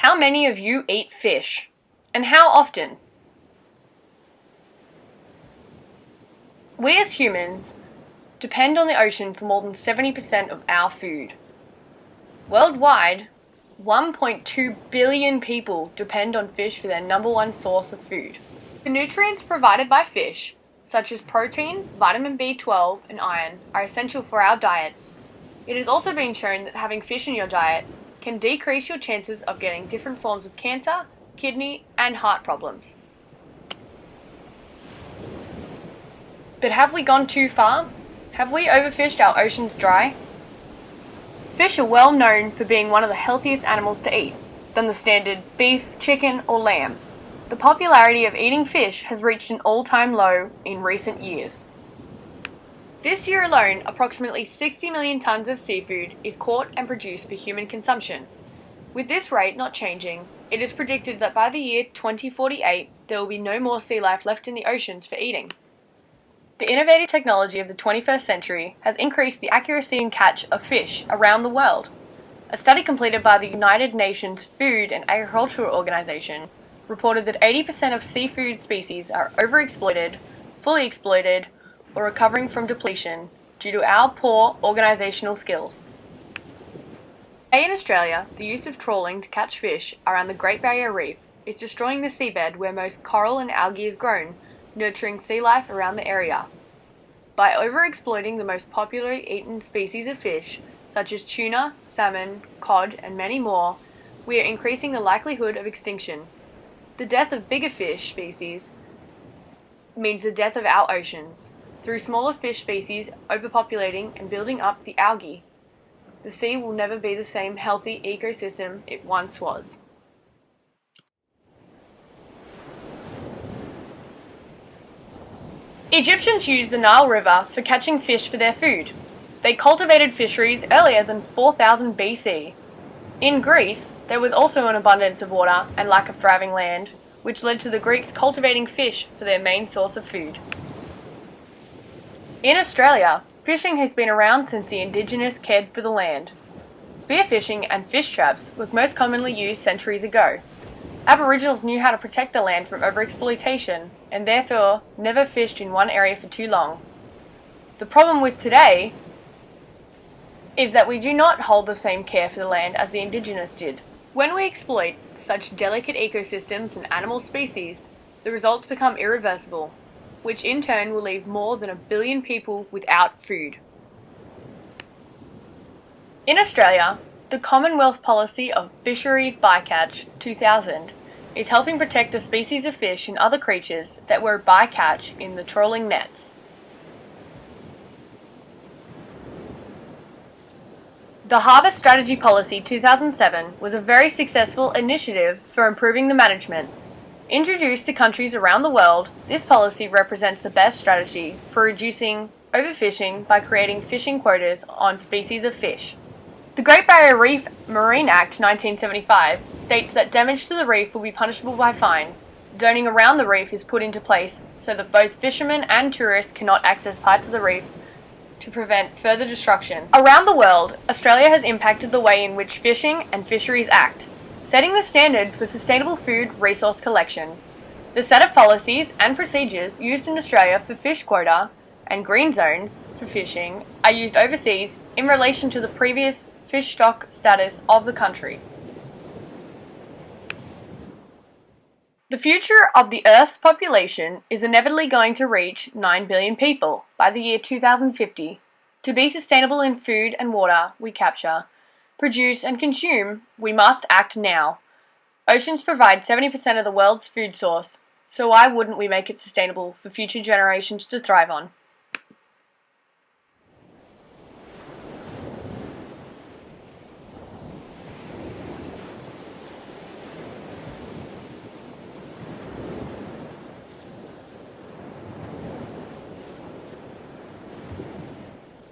How many of you eat fish? And how often? We as humans depend on the ocean for more than 70% of our food. Worldwide, 1.2 billion people depend on fish for their number one source of food. The nutrients provided by fish, such as protein, vitamin B12, and iron, are essential for our diets. It has also been shown that having fish in your diet can decrease your chances of getting different forms of cancer, kidney, and heart problems. But have we gone too far? Have we overfished our oceans dry? Fish are well known for being one of the healthiest animals to eat than the standard beef, chicken, or lamb. The popularity of eating fish has reached an all-time low in recent years. This year alone, approximately 60 million tons of seafood is caught and produced for human consumption. With this rate not changing, it is predicted that by the year 2048, there will be no more sea life left in the oceans for eating. The innovative technology of the 21st century has increased the accuracy and catch of fish around the world. A study completed by the United Nations Food and Agriculture Organization reported that 80% of seafood species are overexploited, fully exploited, or recovering from depletion due to our poor organisational skills. Today in Australia, the use of trawling to catch fish around the Great Barrier Reef is destroying the seabed where most coral and algae is grown, nurturing sea life around the area. By overexploiting the most popularly eaten species of fish, such as tuna, salmon, cod, and many more, we are increasing the likelihood of extinction. The death of bigger fish species means the death of our oceans, through smaller fish species overpopulating and building up the algae. The sea will never be the same healthy ecosystem it once was. Egyptians used the Nile River for catching fish for their food. They cultivated fisheries earlier than 4000 BC. In Greece, there was also an abundance of water and lack of thriving land, which led to the Greeks cultivating fish for their main source of food. In Australia, fishing has been around since the Indigenous cared for the land. Spearfishing and fish traps were most commonly used centuries ago. Aboriginals knew how to protect the land from overexploitation and therefore never fished in one area for too long. The problem with today is that we do not hold the same care for the land as the Indigenous did. When we exploit such delicate ecosystems and animal species, the results become irreversible, which in turn will leave more than 1 billion people without food. In Australia, the Commonwealth Policy of Fisheries Bycatch 2000 is helping protect the species of fish and other creatures that were bycatch in the trawling nets. The Harvest Strategy Policy 2007 was a very successful initiative for improving the management. Introduced to countries around the world, this policy represents the best strategy for reducing overfishing by creating fishing quotas on species of fish. The Great Barrier Reef Marine Act 1975 states that damage to the reef will be punishable by fine. Zoning around the reef is put into place so that both fishermen and tourists cannot access parts of the reef to prevent further destruction. Around the world, Australia has impacted the way in which fishing and fisheries act, setting the standard for sustainable food resource collection. The set of policies and procedures used in Australia for fish quota and green zones for fishing are used overseas in relation to the previous fish stock status of the country. The future of the Earth's population is inevitably going to reach 9 billion people by the year 2050. To be sustainable in food and water we capture, produce and consume, we must act now. Oceans provide 70% of the world's food source, so why wouldn't we make it sustainable for future generations to thrive on?